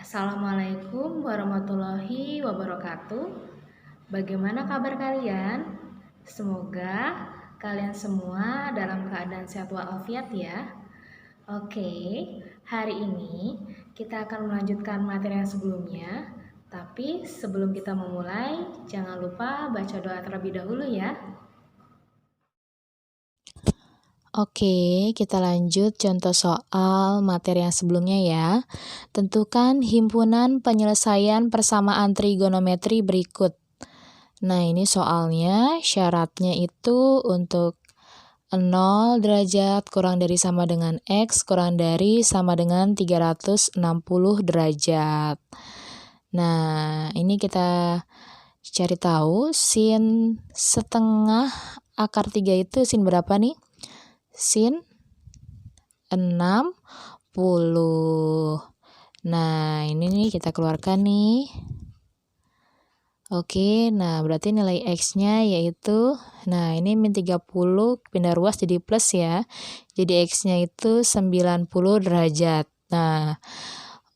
Assalamualaikum warahmatullahi wabarakatuh. Bagaimana kabar kalian? Semoga kalian semua dalam keadaan sehat walafiat ya. Oke, hari ini kita akan melanjutkan materi yang sebelumnya. Tapi sebelum kita memulai, jangan lupa baca doa terlebih dahulu ya. Oke, kita lanjut contoh soal materi yang sebelumnya ya. Tentukan himpunan penyelesaian persamaan trigonometri berikut. Nah, ini soalnya syaratnya itu untuk 0 derajat kurang dari sama dengan X kurang dari sama dengan 360 derajat. Nah, ini kita cari tahu sin setengah akar 3 itu sin berapa nih? Sin 60. Nah, ini nih kita keluarkan nih. Oke, nah berarti nilai X-nya yaitu, nah ini min 30 pindah ruas jadi plus ya. Jadi X-nya itu 90 derajat. Nah,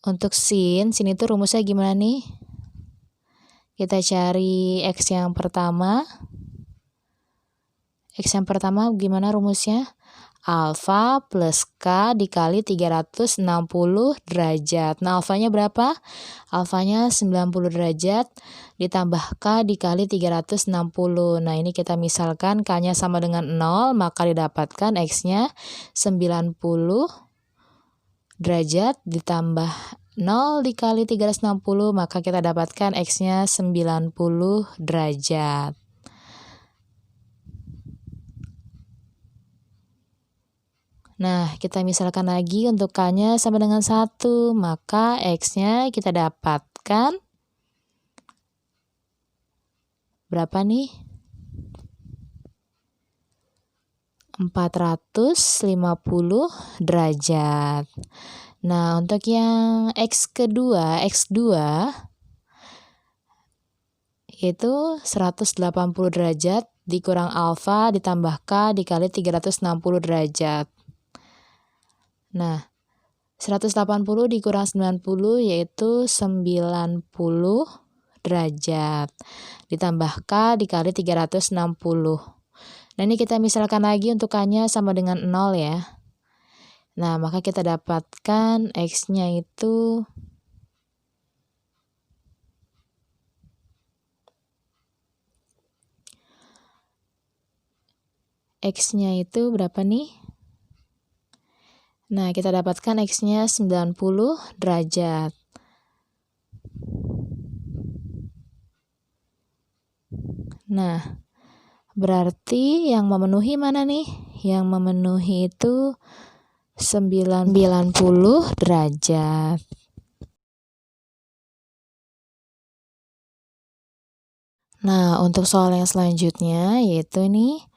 untuk sin itu rumusnya gimana nih? Kita cari X yang pertama. X yang pertama gimana rumusnya? Alfa plus K dikali 360 derajat. Nah, alfanya berapa? Alfanya 90 derajat ditambah K dikali 360. Nah, ini kita misalkan K-nya sama dengan 0, maka didapatkan X-nya 90 derajat ditambah 0 dikali 360, maka kita dapatkan X-nya 90 derajat. Nah, kita misalkan lagi untuk K-nya sama dengan 1, maka X-nya kita dapatkan berapa nih? 450 derajat. Nah, untuk yang X2 itu 180 derajat dikurang alfa ditambah K dikali 360 derajat. Nah, 180 dikurang 90 yaitu 90 derajat. Ditambah K dikali 360. Nah, ini kita misalkan lagi untuk K-nya sama dengan 0 ya. Nah, maka kita dapatkan X-nya itu berapa nih? Nah, kita dapatkan X-nya 90 derajat. Nah, berarti yang memenuhi mana nih? Yang memenuhi itu 90 derajat. Nah, untuk soal yang selanjutnya yaitu nih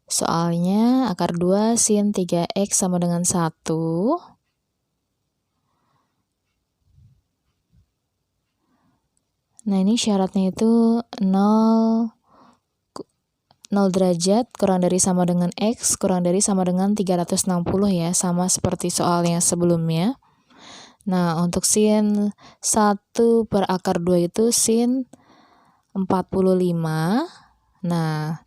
soalnya akar 2 sin 3X sama dengan 1. Nah, ini syaratnya itu 0 derajat kurang dari sama dengan X kurang dari sama dengan 360 ya, sama seperti soal yang sebelumnya. Nah, untuk sin 1 per akar 2 itu sin 45. Nah,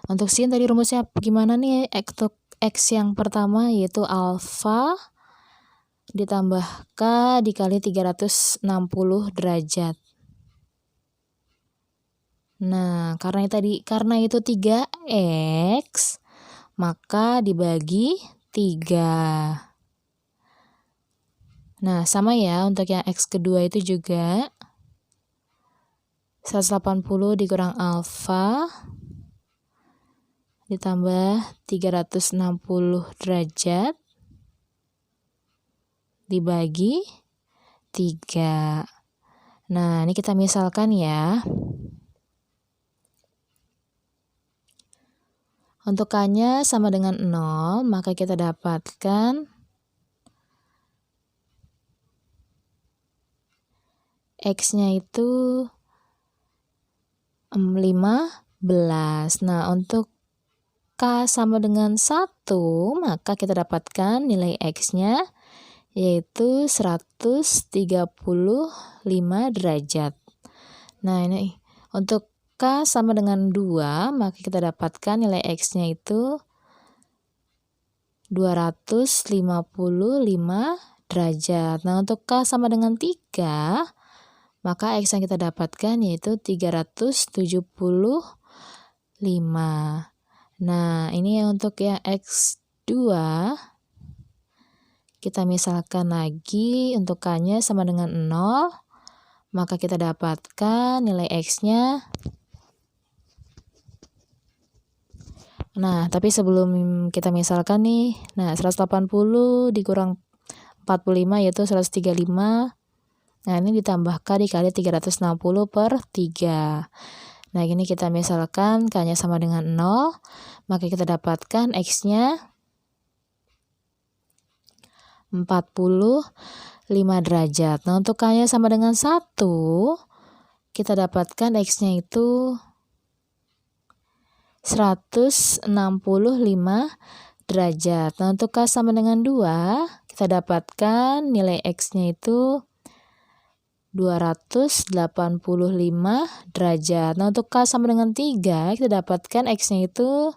untuk sin tadi rumusnya gimana nih? Untuk X yang pertama yaitu alfa ditambah K dikali 360 derajat. Nah, karena itu 3X, maka dibagi 3. Nah, sama ya untuk yang X kedua itu juga 180 dikurang alfa ditambah 360 derajat dibagi 3. Nah, ini kita misalkan ya. Untuk K-nya sama dengan 0, maka kita dapatkan X-nya itu 15. Nah, untuk K sama dengan 1, maka kita dapatkan nilai X-nya yaitu 135 derajat. Nah, ini untuk K sama dengan 2, maka kita dapatkan nilai X-nya itu 255 derajat. Nah, untuk K sama dengan 3, maka X yang kita dapatkan yaitu 375. Nah, ini untuk yang X2, kita misalkan lagi untuk K-nya sama dengan 0, maka kita dapatkan nilai X-nya. Nah, tapi sebelum kita misalkan nih, 180 dikurang 45 yaitu 135. Nah, ini ditambahkan dikali 360 per 3. Nah, ini kita misalkan K-nya sama dengan 0, maka kita dapatkan X-nya 45 derajat. Nah, untuk K-nya sama dengan 1, kita dapatkan X-nya itu 165 derajat. Nah, untuk K sama dengan 2, kita dapatkan nilai X-nya itu 285 derajat. Nah, untuk K sama dengan 3, kita dapatkan X-nya itu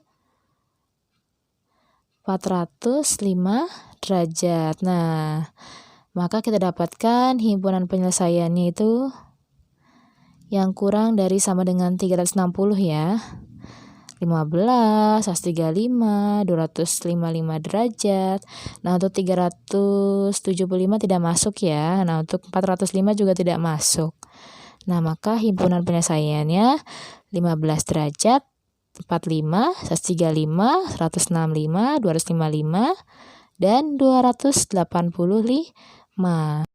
405 derajat. Nah, maka kita dapatkan himpunan penyelesaiannya itu yang kurang dari sama dengan 360 ya. 15, 135, 255 derajat. Nah, untuk 375 tidak masuk ya. Nah, untuk 405 juga tidak masuk. Nah, maka himpunan penyelesaiannya 15 derajat, 45, 135, 165, 255, dan 285.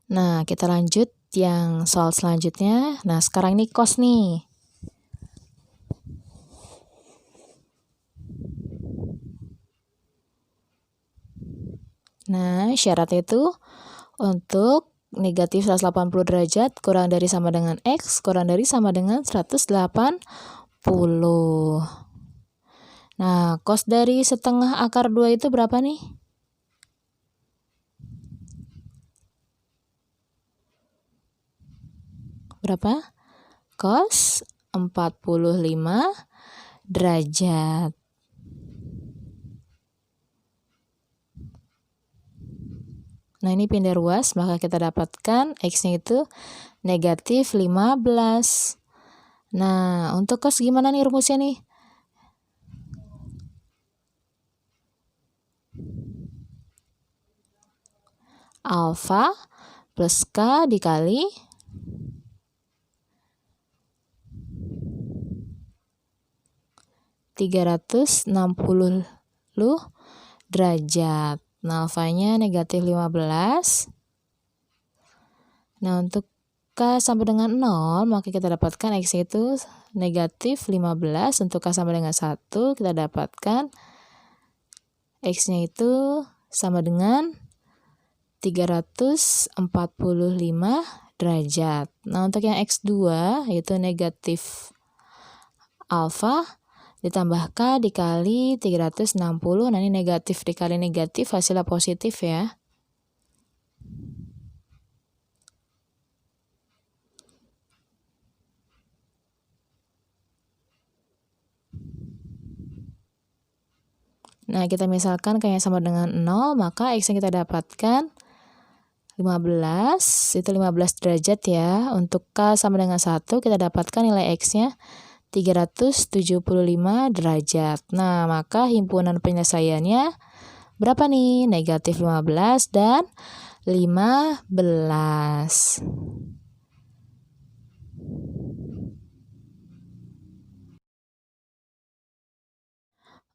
Nah, kita lanjut yang soal selanjutnya. Nah, sekarang ini cos nih. Nah, syaratnya itu untuk negatif 180 derajat kurang dari sama dengan X, kurang dari sama dengan 180. Nah, cos dari setengah akar 2 itu berapa nih? Berapa? Cos 45 derajat. Nah, ini pindah ruas, maka kita dapatkan X-nya itu negatif 15. Nah, untuk cos gimana nih rumusnya nih? Alfa plus K dikali 360 derajat. Nah, alfanya negatif 15. Nah, untuk K sama dengan 0, maka kita dapatkan X itu negatif 15. Untuk K sama dengan 1, kita dapatkan X-nya itu sama dengan 345 derajat. Nah, untuk yang X2 yaitu negatif alfa ditambah K dikali 360. Nah, ini negatif dikali negatif hasilnya positif ya. Nah, kita misalkan K-nya sama dengan 0, maka X yang kita dapatkan 15, itu 15 derajat ya. Untuk K sama dengan 1, kita dapatkan nilai X-nya 375 derajat. Nah, maka himpunan penyelesaiannya berapa nih? Negatif 15 dan 15.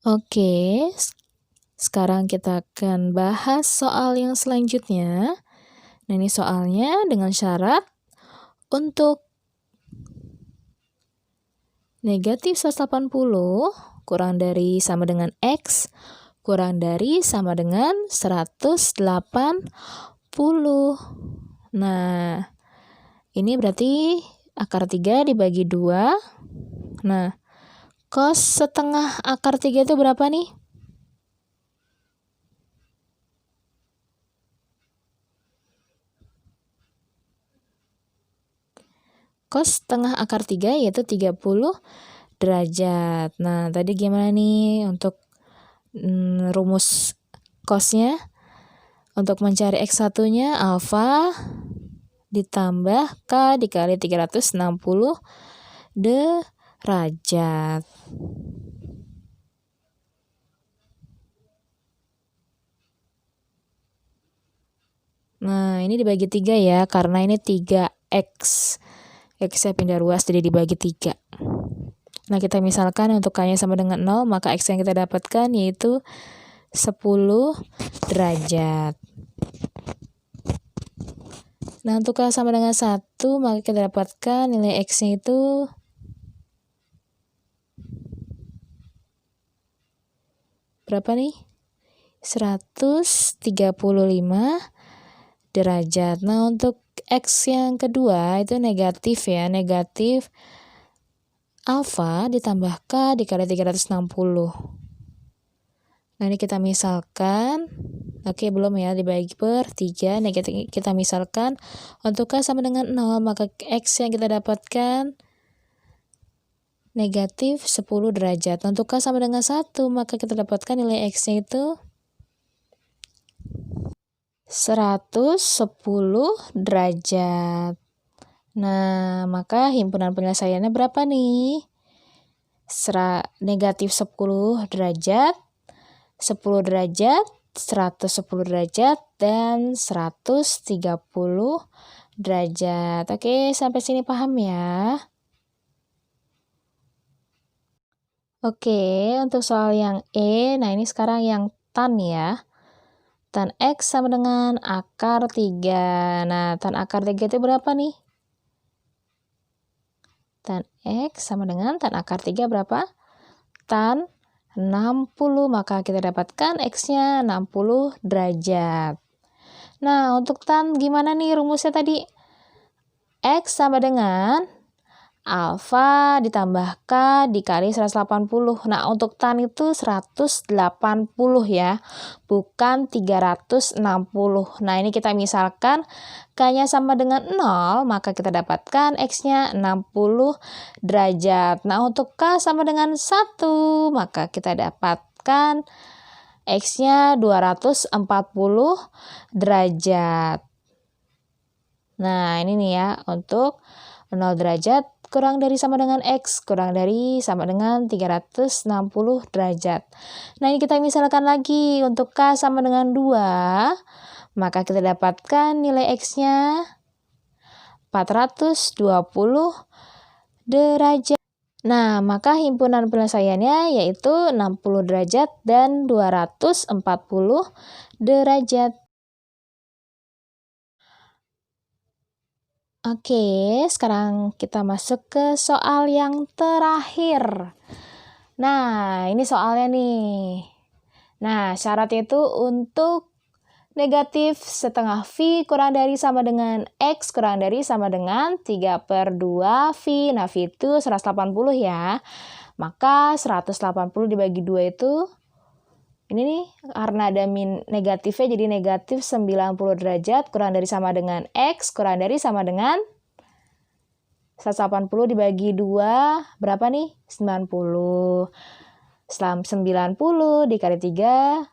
Oke, sekarang kita akan bahas soal yang selanjutnya. Nah, ini soalnya dengan syarat untuk negatif 180 kurang dari sama dengan X kurang dari sama dengan 180. Nah, ini berarti akar 3 dibagi 2. Nah, cos setengah akar 3 itu berapa nih? cos setengah akar 3 yaitu 30 derajat. Nah, tadi gimana nih untuk rumus cosnya? Untuk mencari X1-nya alfa ditambah K dikali 360 derajat. Nah, ini dibagi 3 ya, karena ini 3X. X-nya pindah ruas, jadi dibagi 3. Nah, kita misalkan untuk K-nya sama dengan 0, maka X yang kita dapatkan yaitu 10 derajat. Nah, untuk K sama dengan 1, maka kita dapatkan nilai X-nya itu berapa nih? 135 derajat. Nah, untuk X yang kedua itu negatif ya, negatif alfa ditambah K dikali 360. Nah, ini kita misalkan, oke belum ya, dibagi per 3, negatif kita misalkan, untuk K sama dengan 0, maka X yang kita dapatkan negatif 10 derajat. Untuk K sama dengan 1, maka kita dapatkan nilai X-nya itu 110 derajat. Nah, maka himpunan penyelesaiannya berapa nih? Negatif 10 derajat, 10 derajat, 110 derajat, dan 130 derajat. Oke, sampai sini paham ya? Oke, untuk soal yang E, nah ini sekarang yang tan ya. Tan X sama dengan akar 3. Nah, tan akar 3 itu berapa nih? Tan X sama dengan tan akar 3 berapa? Tan 60, maka kita dapatkan X-nya 60 derajat. Nah, untuk tan gimana nih rumusnya tadi? X sama dengan alfa ditambah K dikali 180. Nah, untuk tan itu 180 ya, bukan 360. Nah, ini kita misalkan K-nya sama dengan 0, maka kita dapatkan X-nya 60 derajat. Nah, untuk K sama dengan 1, maka kita dapatkan X-nya 240 derajat. Nah, ini nih ya, untuk 0 derajat kurang dari sama dengan X, kurang dari sama dengan 360 derajat. Nah, ini kita misalkan lagi, untuk K sama dengan 2, maka kita dapatkan nilai X-nya 420 derajat. Nah, maka himpunan penyelesaiannya yaitu 60 derajat dan 240 derajat. Oke, sekarang kita masuk ke soal yang terakhir. Nah, ini soalnya nih. Nah, syaratnya itu untuk negatif setengah V kurang dari sama dengan X kurang dari sama dengan 3/2 V. Nah, V itu 180 ya. Maka 180 dibagi 2 itu, ini nih, karena ada negatifnya jadi negatif 90 derajat kurang dari sama dengan X kurang dari sama dengan 180 dibagi 2 berapa nih? 90. 90 dikali 3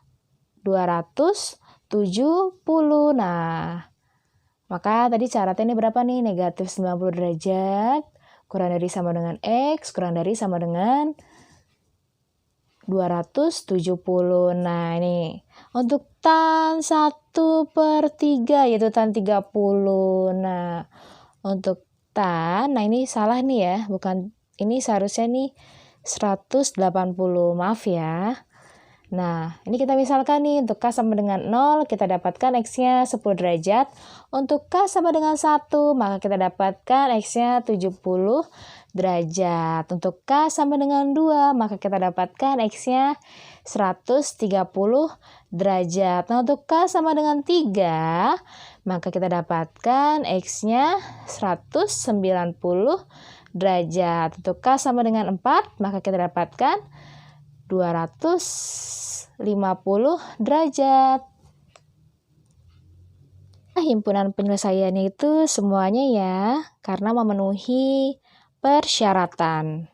270. Nah, maka tadi syaratnya ini berapa nih? Negatif 90 derajat kurang dari sama dengan X kurang dari sama dengan 270. Nah, ini untuk tan 1/3 yaitu tan 30. Nah, untuk tan, nah ini salah nih ya, bukan, ini seharusnya nih 180, maaf ya. Nah, ini kita misalkan nih, untuk K sama dengan 0, kita dapatkan X-nya 10 derajat. Untuk K sama dengan 1, maka kita dapatkan X-nya 70 derajat. Untuk K sama dengan 2, maka kita dapatkan X-nya 130 derajat. Nah, untuk K sama dengan 3, maka kita dapatkan X-nya 190 derajat. Untuk K sama dengan 4, maka kita dapatkan 250 derajat. himpunan penyelesaiannya itu semuanya ya, karena memenuhi persyaratan.